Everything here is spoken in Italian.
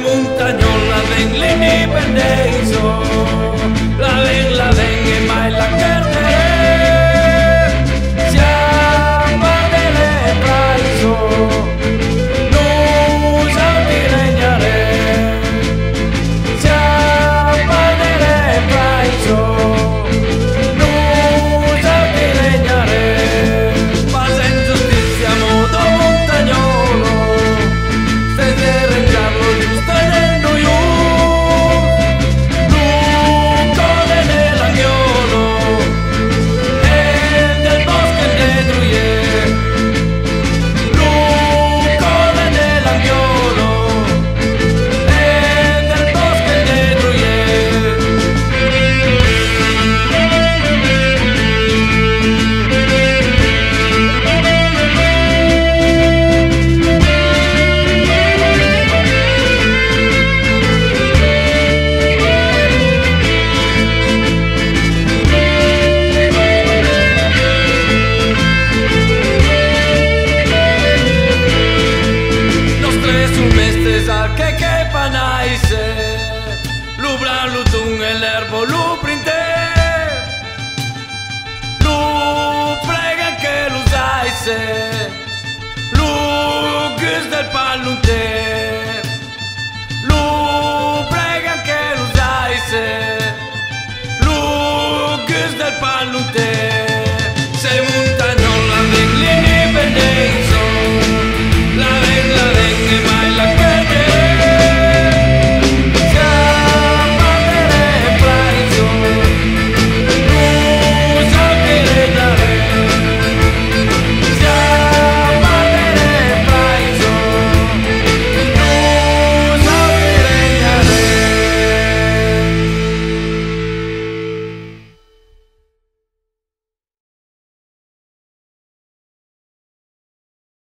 Montagnola ven l'independence, la ven e mai la carne, siamo delle traiso, non siamo di regnare, siamo delle traiso, non siamo di regnare, ma senza giustizia modo montagnolo, stai di reggiarlo giusto. Que panaise, lu bran lu tung el herbo lu printe, lu prega que lu daise, lu gus del palunte, lu prega que lu daise, lu gus del palunte.